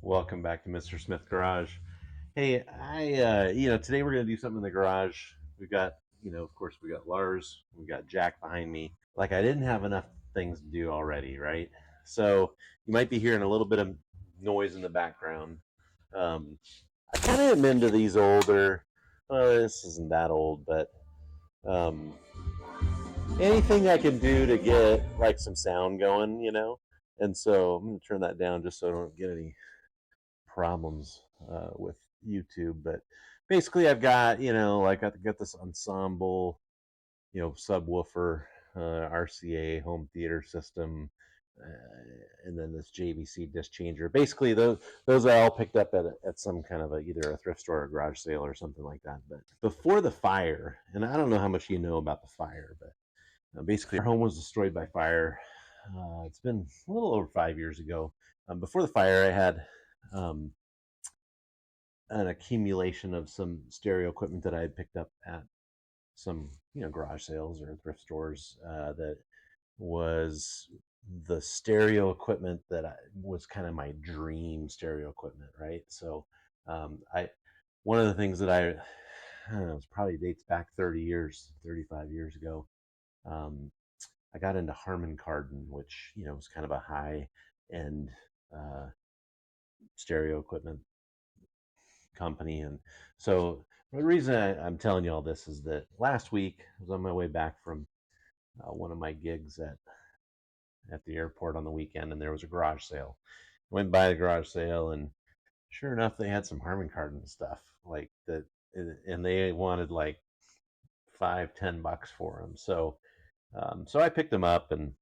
Welcome back to Mr. Smith Garage. Hey, today we're going to do something in the garage. We've got, of course, we got Lars, we got Jack behind me. Like, I didn't have enough things to do already, right? So you might be hearing a little bit of noise in the background. I kind of am into these older, well, this isn't that old, but anything I can do to get like some sound going. And so I'm going to turn that down just so I don't get any problems with YouTube. But basically, I've got like I've got this ensemble, subwoofer, RCA home theater system, and then this JVC disc changer. Basically, those I all picked up at some kind of either a thrift store or a garage sale or something like that. But before the fire, and I don't know how much you know about the fire, but basically our home was destroyed by fire. It's been a little over 5 years ago. Before the fire, I had an accumulation of some stereo equipment that I had picked up at some garage sales or thrift stores that was the stereo equipment that was kind of my dream stereo equipment, right? So I one of the things that I don't know, it probably dates back 30 years, 35 years ago. I got into Harman Kardon, which was kind of a high end stereo equipment company. And so the reason I'm telling you all this is that last week I was on my way back from one of my gigs at the airport on the weekend, and there was a garage sale. I went by the garage sale, and sure enough, they had some Harman Kardon stuff like that, and they wanted like $5-10 for them. So I picked them up and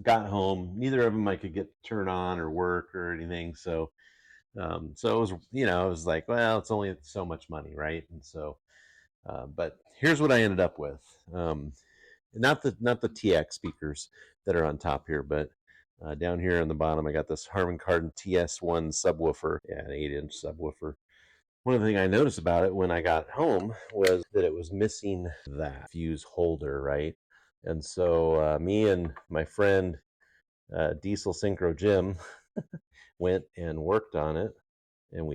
got home. Neither of them I could get to turn on or work or anything. So it was, I was like, well, it's only so much money, right? And so, but here's what I ended up with. Not the TX speakers that are on top here, but down here on the bottom, I got this Harman Kardon TS1 subwoofer, yeah, an 8-inch subwoofer. One of the things I noticed about it when I got home was that it was missing that fuse holder, right? And so me and my friend Diesel Synchro Jim went and worked on it, and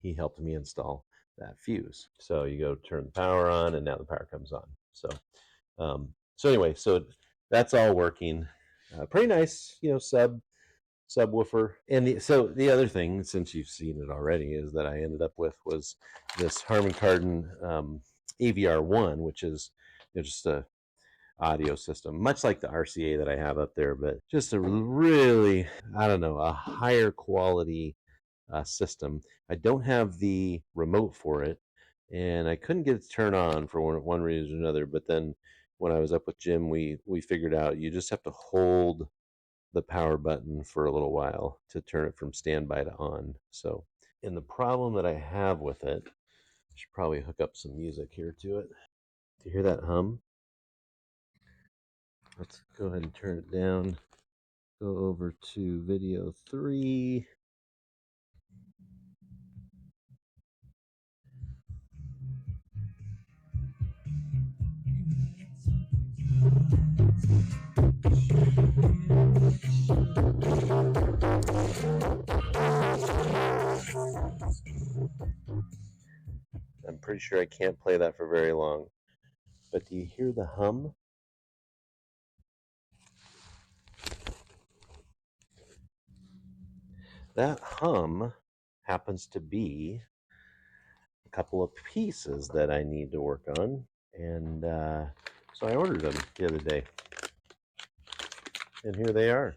he helped me install that fuse. So you go turn the power on, and now the power comes on. So anyway, so that's all working. Pretty nice, subwoofer. And the other thing, since you've seen it already, is that I ended up with was this Harman Kardon AVR1, which is just a audio system, much like the RCA that I have up there, but just a really, I don't know, a higher quality system. I don't have the remote for it, and I couldn't get it to turn on for one reason or another. But then when I was up with Jim, we figured out you just have to hold the power button for a little while to turn it from standby to on. So, and the problem that I have with it, I should probably hook up some music here to it. Do you hear that hum? Let's go ahead and turn it down. Go over to video 3. I'm pretty sure I can't play that for very long. But do you hear the hum? That hum happens to be a couple of pieces that I need to work on. And so I ordered them the other day. And here they are.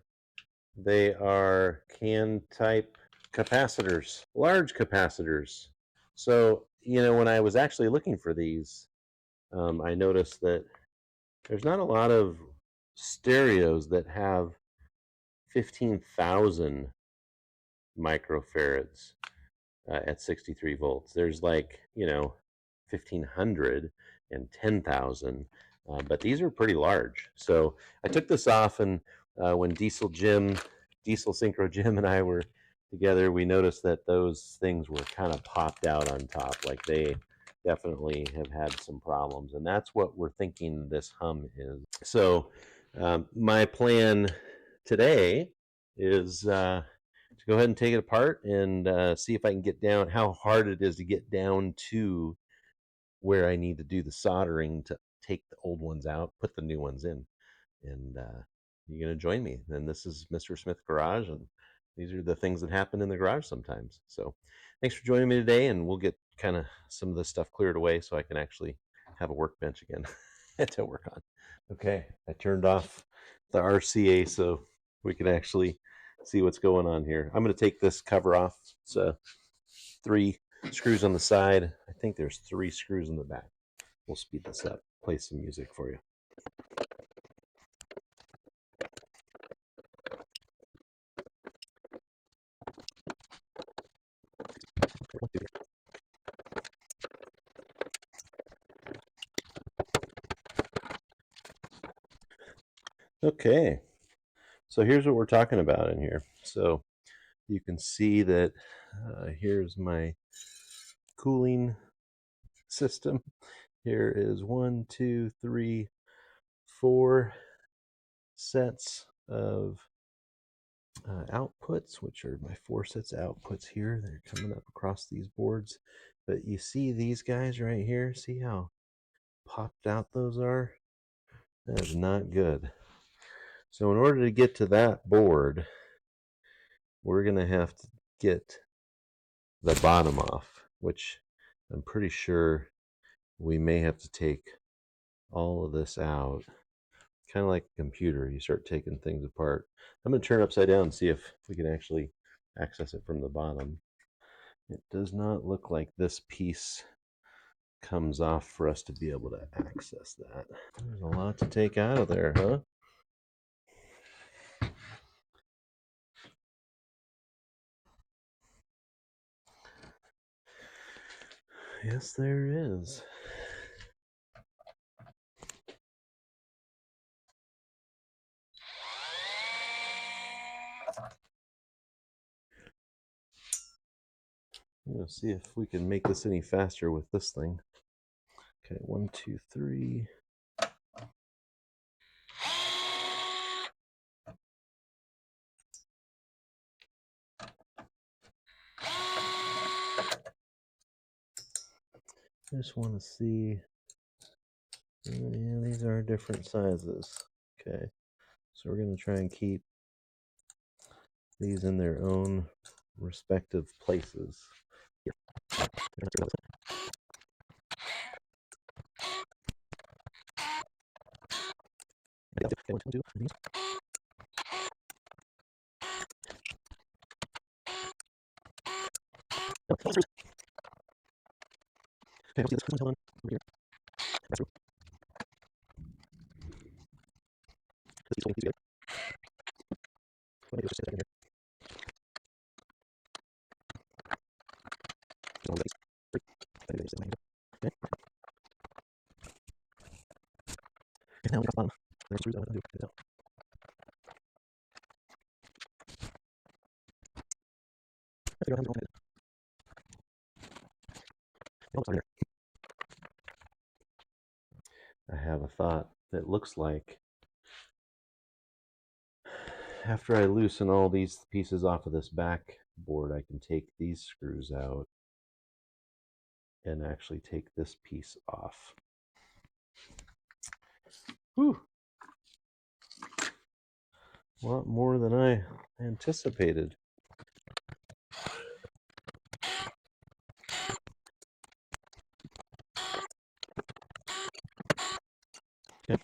They are can type capacitors, large capacitors. So, when I was actually looking for these, I noticed that there's not a lot of stereos that have 15,000 microfarads at 63 volts. There's like, 1,500 and 10,000, but these are pretty large. So I took this off, and when Diesel Synchro Jim and I were together, we noticed that those things were kind of popped out on top. Like they definitely have had some problems, and that's what we're thinking this hum is. So my plan today is to go ahead and take it apart and see if I can get down how hard it is to get down to where I need to do the soldering to take the old ones out, put the new ones in. And you're going to join me. And this is Mr. Smith Garage, and these are the things that happen in the garage sometimes. So thanks for joining me today, and we'll get kind of some of this stuff cleared away so I can actually have a workbench again to work on. Okay, I turned off the RCA so we can actually see what's going on here. I'm going to take this cover off. It's 3 screws on the side. I think there's 3 screws in the back. We'll speed this up, play some music for you. Okay, so here's what we're talking about in here. So you can see that here's my cooling system. Here is 1, 2, 3, 4 sets of outputs, which are my 4 sets of outputs here. They're coming up across these boards. But you see these guys right here? See how popped out those are? That is not good. So in order to get to that board, we're going to have to get the bottom off, which I'm pretty sure we may have to take all of this out. Kind of like a computer, you start taking things apart. I'm going to turn it upside down and see if we can actually access it from the bottom. It does not look like this piece comes off for us to be able to access that. There's a lot to take out of there, huh? Yes, there is. I'm going to see if we can make this any faster with this thing. Okay, 1, 2, 3. I just want to see. Yeah, these are different sizes. Okay, so we're going to try and keep these in their own respective places. Here. I have a thought that looks like after I loosen all these pieces off of this back board, I can take these screws out and actually take this piece off. Whew. A lot more than I anticipated. Okay.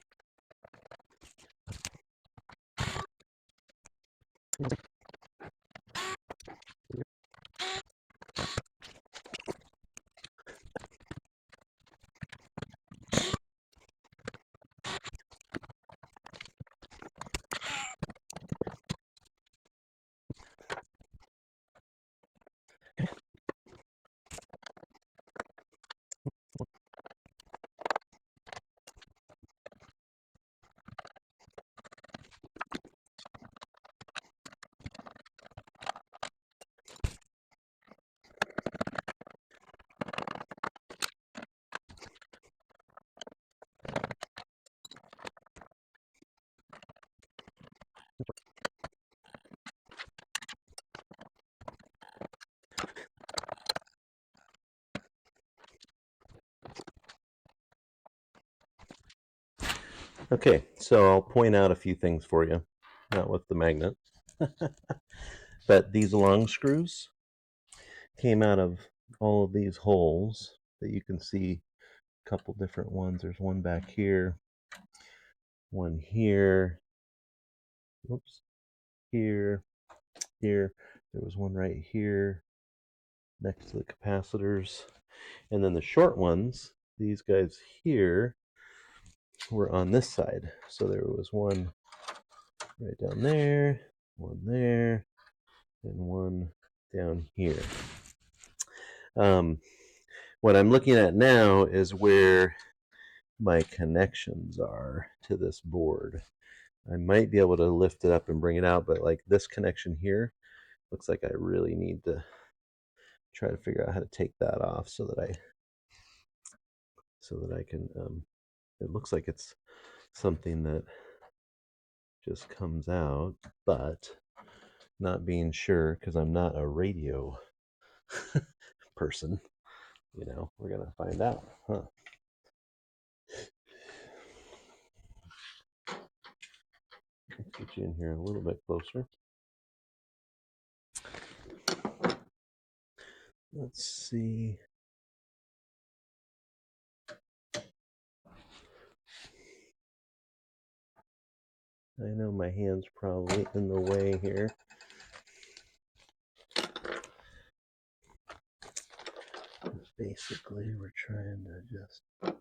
Okay, so I'll point out a few things for you, not with the magnet, but these long screws came out of all of these holes that you can see. A couple different ones. There's one back here, one here, oops, here, here. There was one right here next to the capacitors. And then the short ones, these guys here, were on this side. So there was one right down there, one there, and one down here. What I'm looking at now is where my connections are to this board. I might be able to lift it up and bring it out, but like this connection here, looks like I really need to try to figure out how to take that off so that I can, it looks like it's something that just comes out, but not being sure because I'm not a radio person. You know, we're gonna find out, huh? Let's get you in here a little bit closer. Let's see. I know my hand's probably in the way here. Basically, we're trying to just I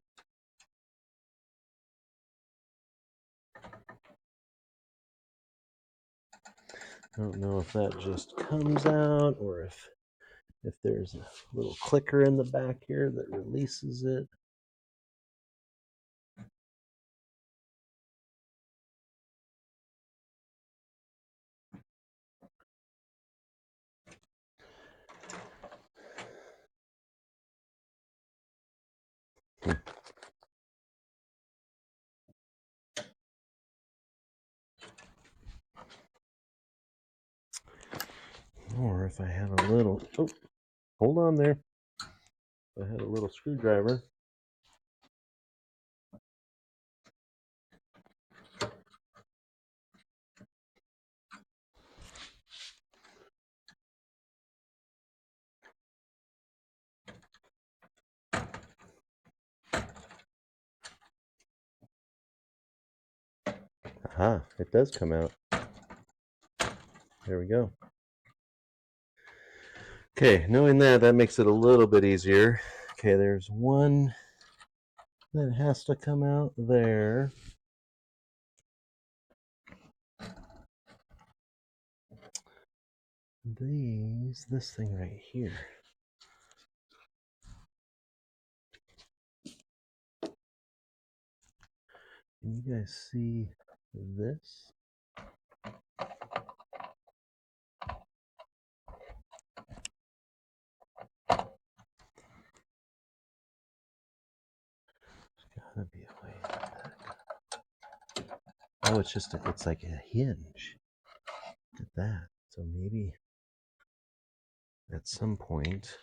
don't know if that just comes out or if there's a little clicker in the back here that releases it. Or if I had a little, oh, hold on there. If I had a little screwdriver. Aha, it does come out. There we go. Okay, knowing that, that makes it a little bit easier. Okay, there's one that has to come out there. This thing right here. Can you guys see this? Gotta be a way. Oh, it's like a hinge. Look at that. So maybe at some point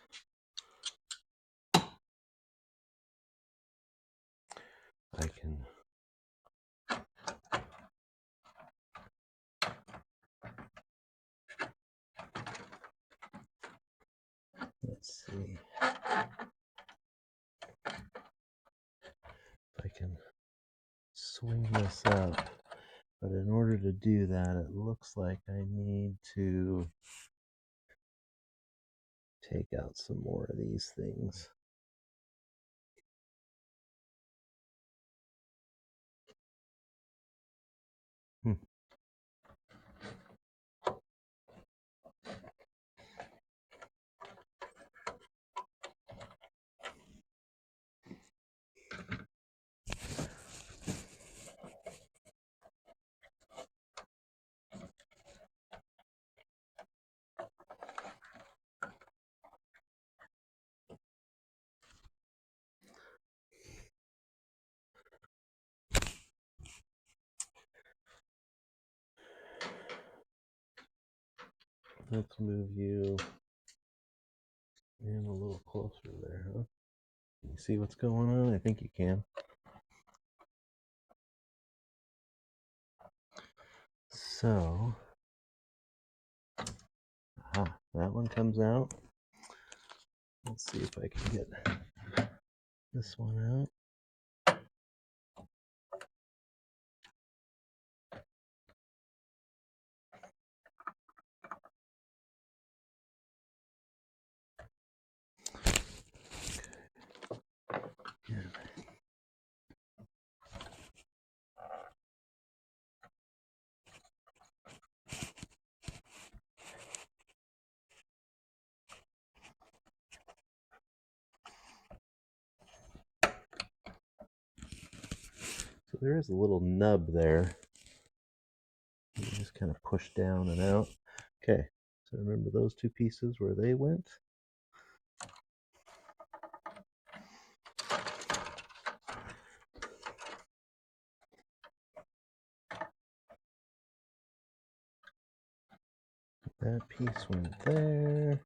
I can let's see if I can swing this up. But in order to do that, it looks like I need to take out some more of these things. Let's move you in a little closer there, huh? Can you see what's going on? I think you can. So, that one comes out. Let's see if I can get this one out. So there is a little nub there. You just kind of push down and out. Okay, so remember those two pieces where they went? That piece went there.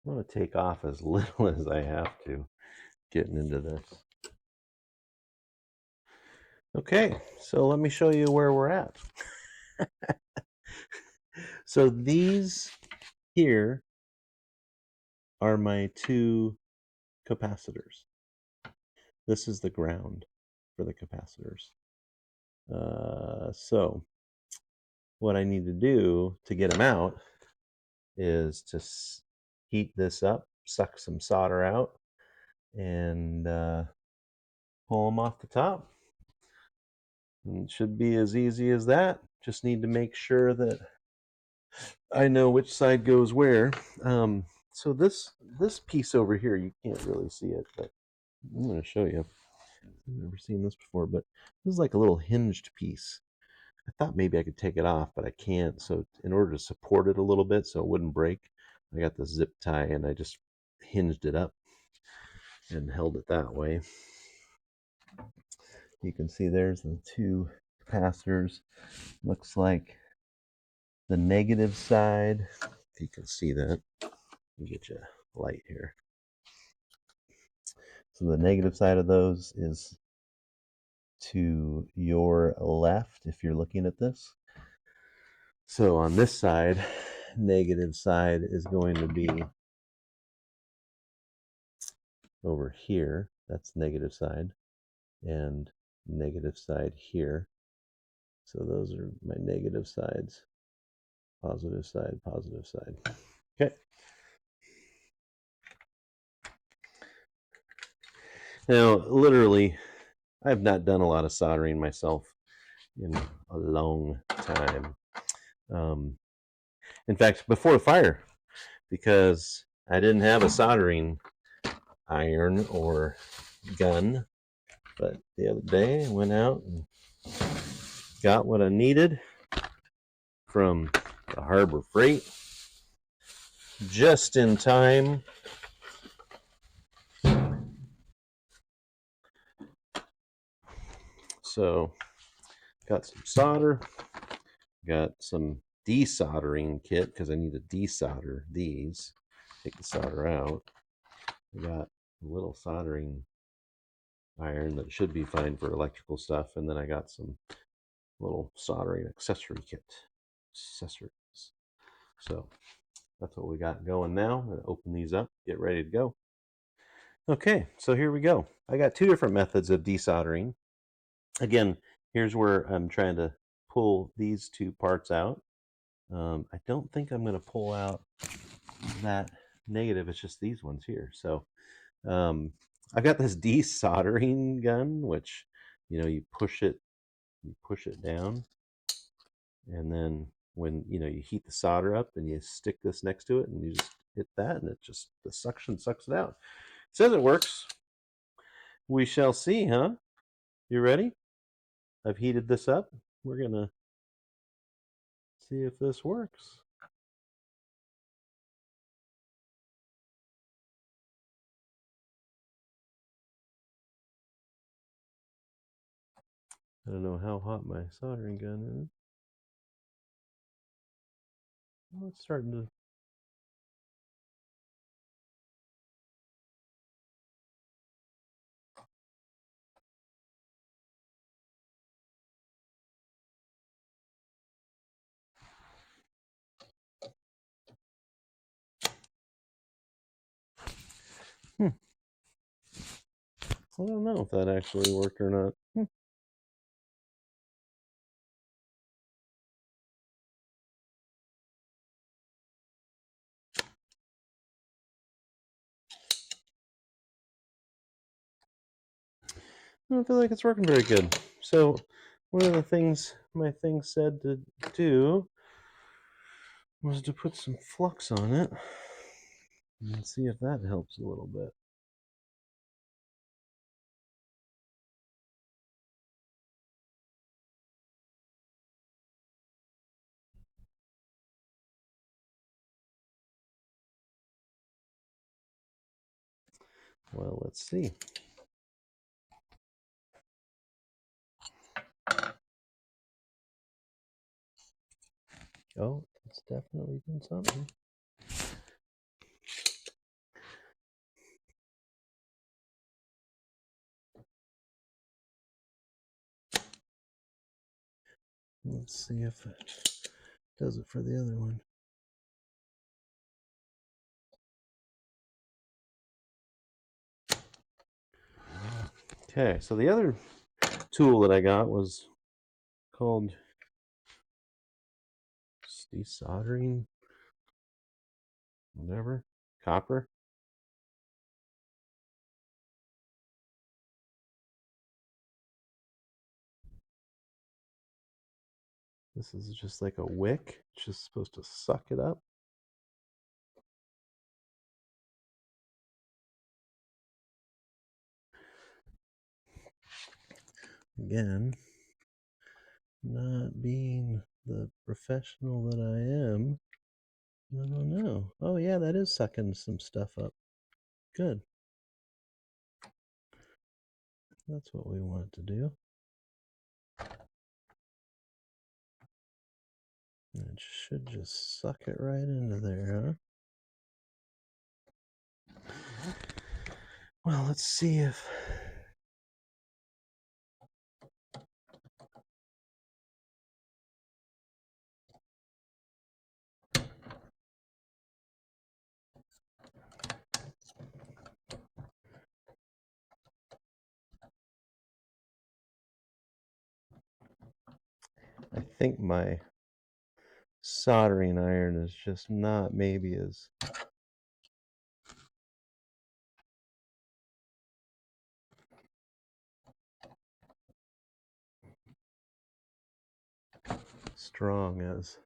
I'm going to take off as little as I have to getting into this. Okay, so let me show you where we're at. So these here are my two capacitors. This is the ground for the capacitors. So what I need to do to get them out is to heat this up, suck some solder out, and pull them off the top. And it should be as easy as that. Just need to make sure that I know which side goes where. So this piece over here, you can't really see it, but I'm going to show you. I've never seen this before, but this is like a little hinged piece. I thought maybe I could take it off, but I can't. So in order to support it a little bit so it wouldn't break, I got the zip tie and I just hinged it up and held it that way. You can see there's the two capacitors. Looks like the negative side, if you can see that, let me get you a light here. So the negative side of those is to your left if you're looking at this. So on this side, negative side is going to be over here. That's negative side, and negative side here. So those are my negative sides. Positive side, positive side. Okay. Now, literally, I've not done a lot of soldering myself in a long time. In fact, before the fire, because I didn't have a soldering iron or gun. But the other day, I went out and got what I needed from the Harbor Freight just in time. So, got some solder, got some desoldering kit because I need to desolder these, take the solder out. I got a little soldering iron that should be fine for electrical stuff, and then I got some little soldering accessory kit. Accessories. So that's what we got going now. I'm going to open these up, get ready to go. Okay, so here we go. I got two different methods of desoldering. Again, here's where I'm trying to pull these two parts out. I don't think I'm going to pull out that negative. It's just these ones here. So I've got this desoldering gun, which, you know, you push it down, and then when, you know, you heat the solder up and you stick this next to it and you just hit that, and it just, the suction sucks it out. It says it works. We shall see, huh? You ready? I've heated this up. We're gonna see if this works. I don't know how hot my soldering gun is. Well, it's starting to. I don't know if that actually worked or not. I don't feel like it's working very good. So one of the things my thing said to do was to put some flux on it and see if that helps a little bit. Well, let's see. Oh, it's definitely been something. Let's see if it does it for the other one. Okay, so the other tool that I got was called desoldering, whatever, copper. This is just like a wick. It's just supposed to suck it up. Again, not being the professional that I am, I don't know. Oh yeah, that is sucking some stuff up. Good. That's what we want it to do. It should just suck it right into there, huh? Well, let's see if... I think my soldering iron is just not maybe as strong as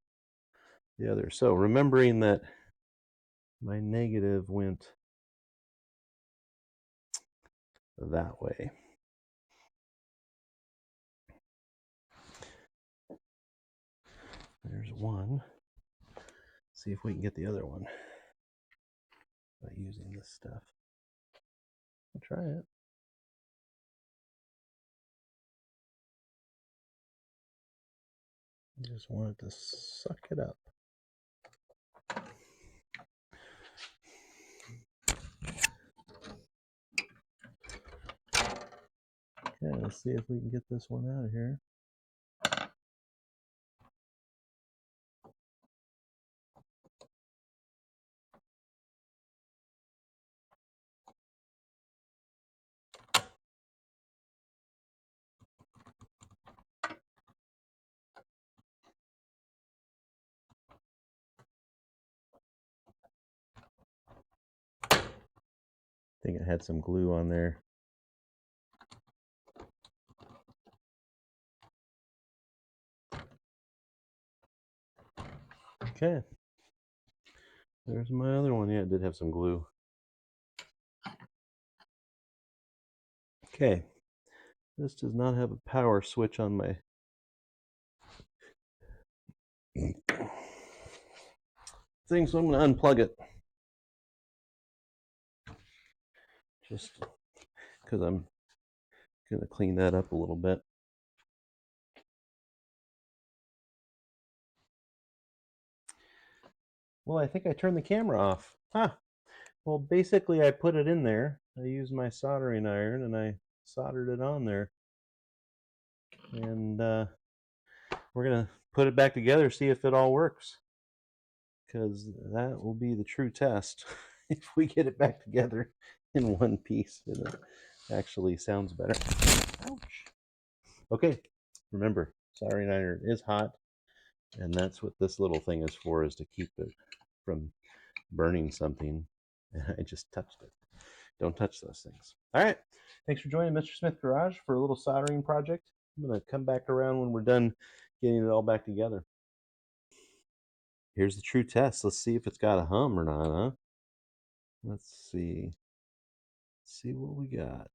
the other. So remembering that my negative went that way. There's one. See if we can get the other one by using this stuff. I'll try it. I just want it to suck it up. Okay, let's see if we can get this one out of here. I think it had some glue on there. Okay. There's my other one. Yeah, it did have some glue. Okay. This does not have a power switch on my thing, so I'm going to unplug it. Just because I'm going to clean that up a little bit. Well, I think I turned the camera off. Huh. Well, basically, I put it in there. I used my soldering iron and I soldered it on there. And we're going to put it back together, see if it all works. Because that will be the true test. If we get it back together in one piece, it actually sounds better. Ouch. Okay, remember, soldering iron is hot. And that's what this little thing is for, is to keep it from burning something. I just touched it. Don't touch those things. All right. Thanks for joining Mr. Smith Garage for a little soldering project. I'm going to come back around when we're done getting it all back together. Here's the true test. Let's see if it's got a hum or not, huh? Let's see. Let's see what we got.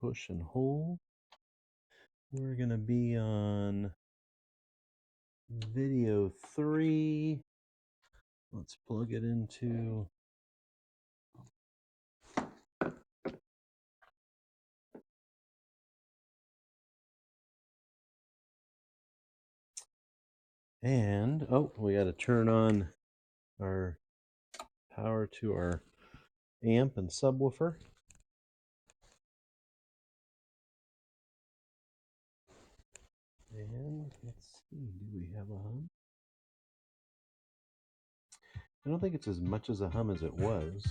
Push and hold. We're going to be on video 3. Let's plug it into... And, oh, we got to turn on our power to our amp and subwoofer. And let's see, do we have a hum? I don't think it's as much as a hum as it was.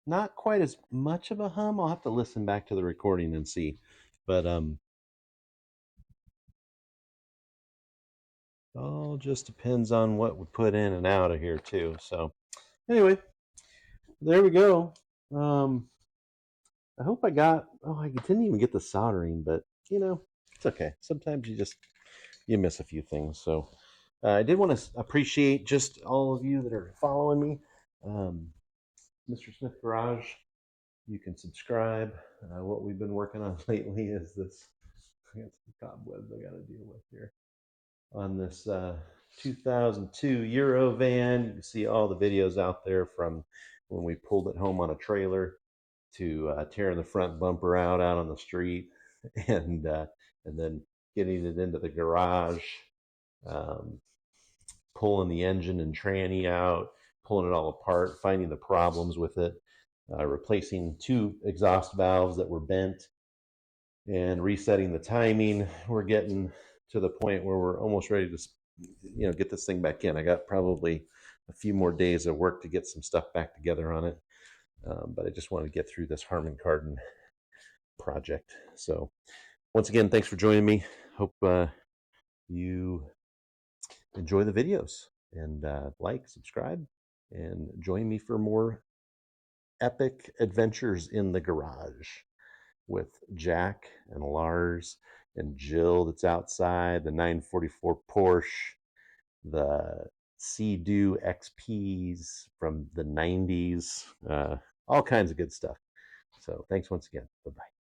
Not quite as much of a hum. I'll have to listen back to the recording and see. But all just depends on what we put in and out of here too. So anyway, there we go. I hope I got, oh, I didn't even get the soldering, but you know, it's okay. Sometimes you miss a few things. So I did want to appreciate just all of you that are following me. Mr. Smith Garage, you can subscribe. What we've been working on lately is this, I got some cobwebs I got to deal with here. On this 2002 Euro van, you can see all the videos out there from when we pulled it home on a trailer to tearing the front bumper out on the street, and then getting it into the garage, pulling the engine and tranny out, pulling it all apart, finding the problems with it, replacing 2 exhaust valves that were bent, and resetting the timing. We're getting to the point where we're almost ready to, get this thing back in. I got probably a few more days of work to get some stuff back together on it, but I just want to get through this Harman kardon project. So once again, thanks for joining me. Hope you enjoy the videos, and like, subscribe, and join me for more epic adventures in the garage with Jack and Lars and Jill that's outside, the 944 Porsche, the Sea-Doo XPs from the 90s, all kinds of good stuff. So thanks once again. Bye-bye.